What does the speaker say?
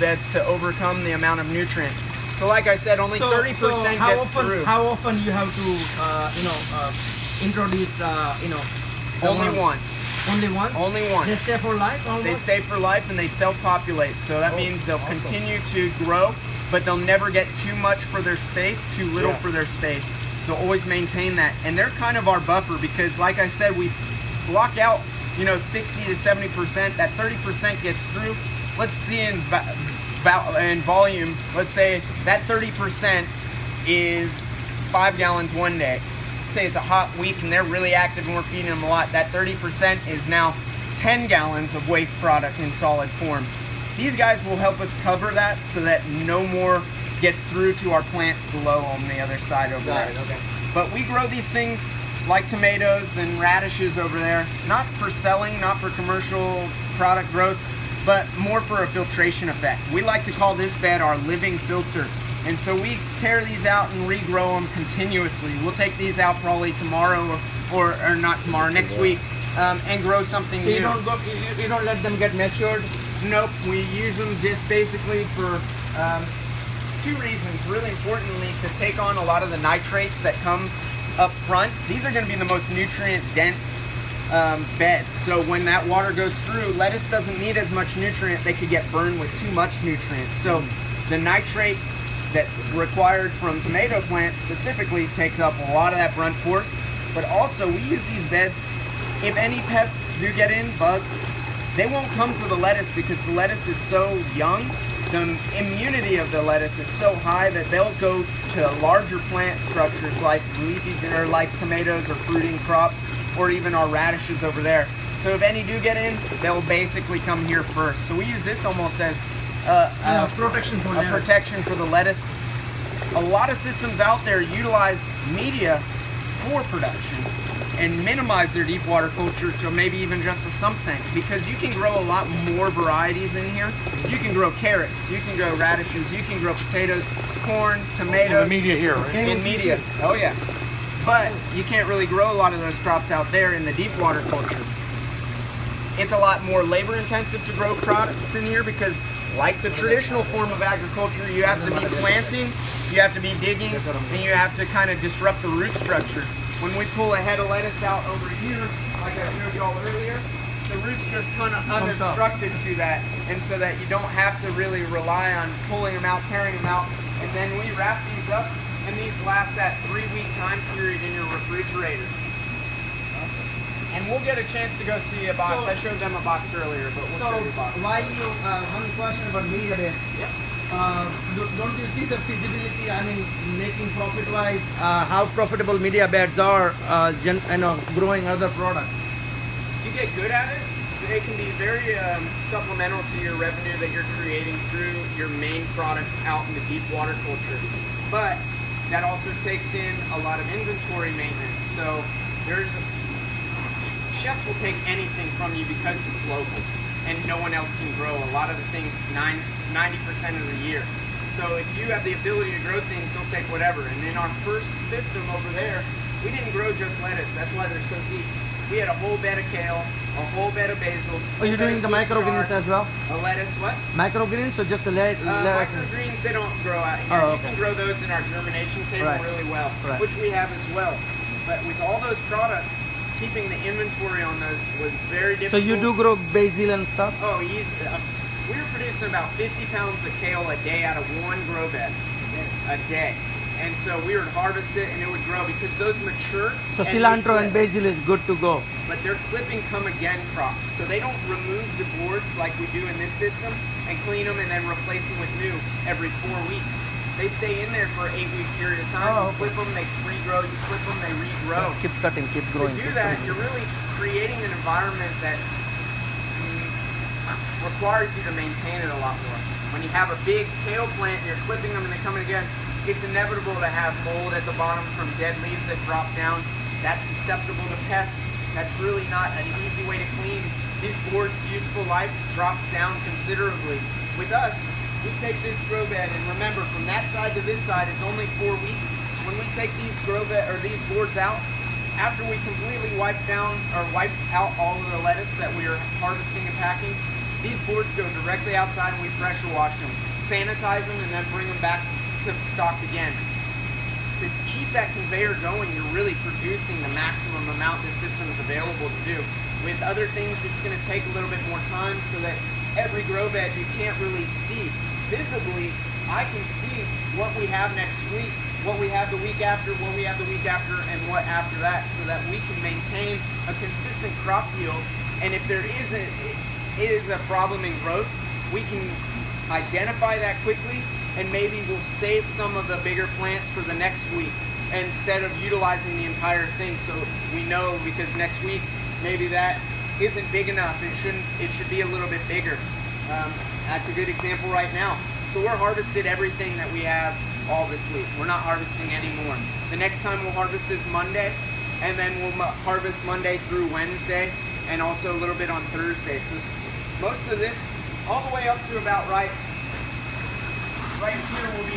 beds to overcome the amount of nutrient. So like I said, only 30% gets through. How often you have to, introduce, Only once. Only once? Only once. They stay for life? Almost? They stay for life and they self-populate. So that means they'll continue to grow, but they'll never get too much for their space, too little for their space. They'll always maintain that. And they're kind of our buffer because like I said, we block out 60 to 70%. That 30% gets through. Let's see in volume, let's say that 30% is 5 gallons one day. Say it's a hot week and they're really active and we're feeding them a lot. That 30% is now 10 gallons of waste product in solid form. These guys will help us cover that so that no more gets through to our plants below on the other side over there. Okay. But we grow these things like tomatoes and radishes over there, not for selling, not for commercial product growth, but more for a filtration effect. We like to call this bed our living filter. And so we tear these out and regrow them continuously. We'll take these out probably tomorrow or not tomorrow, next week, and grow something new. You don't let them get matured? Nope, we use them just basically for two reasons. Really importantly, to take on a lot of the nitrates that come up front. These are going to be the most nutrient dense beds. So when that water goes through, lettuce doesn't need as much nutrient. They could get burned with too much nutrients. So the nitrate that required from tomato plants specifically takes up a lot of that brunt force. But also we use these beds, if any pests do get in, bugs, they won't come to the lettuce because the lettuce is so young. The immunity of the lettuce is so high that they'll go to larger plant structures like leafy or like tomatoes or fruiting crops, or even our radishes over there. So if any do get in, they'll basically come here first. So we use this almost as protection for the lettuce. A lot of systems out there utilize media for production and minimize their deep water culture to maybe even just a sump tank, because you can grow a lot more varieties in here. You can grow carrots, you can grow radishes, you can grow potatoes, corn, tomatoes. The media here, right? In media, oh yeah. But you can't really grow a lot of those crops out there in the deep water culture. It's a lot more labor intensive to grow products in here because like the traditional form of agriculture, you have to be planting, you have to be digging, and you have to kind of disrupt the root structure. When we pull a head of lettuce out over here, like I showed y'all earlier, the roots just kind of unobstructed to that, and so that you don't have to really rely on pulling them out, tearing them out, and then we wrap these up, and these last that 3-week time period in your refrigerator. And we'll get a chance to go see a box. I showed them a box earlier, but we'll show you a box. One question about media beds. Yeah. Don't you see the feasibility, making profit-wise, how profitable media beds are, growing other products? If you get good at it, they can be very supplemental to your revenue that you're creating through your main product out in the deep water culture. But that also takes in a lot of inventory maintenance. So chefs will take anything from you because it's local and no one else can grow a lot of the things 90% of the year. So if you have the ability to grow things, they'll take whatever. And in our first system over there, we didn't grow just lettuce. That's why they're so deep. We had a whole bed of kale, a whole bed of basil. Oh, you're doing the microgreens as well? A lettuce, what? Microgreens, so just the lettuce? Microgreens, they don't grow out here. Oh, okay. You can grow those in our germination table really well, which we have as well. But with all those products, keeping the inventory on those was very difficult. So you do grow basil and stuff? Oh, easy. We were producing about 50 pounds of kale a day out of one grow bed a day. And so we would harvest it and it would grow because those mature. So cilantro and basil is good to go. But they're clipping come again crops. So they don't remove the boards like we do in this system and clean them and then replace them with new every 4 weeks. They stay in there for an 8-week period of time. You clip them, they regrow. You clip them, they regrow. Keep cutting, keep growing. To do that, you're really creating an environment that requires you to maintain it a lot more. When you have a big kale plant and you're clipping them and they come in again, it's inevitable to have mold at the bottom from dead leaves that drop down. That's susceptible to pests. That's really not an easy way to clean. These boards' useful life drops down considerably. With us, we take this grow bed, and remember, from that side to this side is only 4 weeks. When we take these these boards out, after we completely wipe out all of the lettuce that we are harvesting and packing, These boards go directly outside and we pressure wash them, sanitize them, and then bring them back to stock again. To keep that conveyor going, you're really producing the maximum amount this system is available to do. With other things, it's going to take a little bit more time, so that every grow bed you can't really see. Visibly, I can see what we have next week, what we have the week after, what we have the week after, and what after that, so that we can maintain a consistent crop yield. And if there is a problem in growth, we can identify that quickly, and maybe we'll save some of the bigger plants for the next week instead of utilizing the entire thing. So we know, because next week maybe that isn't big enough. It should be a little bit bigger. That's a good example right now. So we're harvested everything that we have all this week. We're not harvesting anymore. The next time we'll harvest is Monday, and then we'll harvest Monday through Wednesday, and also a little bit on Thursday. So most of this, all the way up to about right here, will be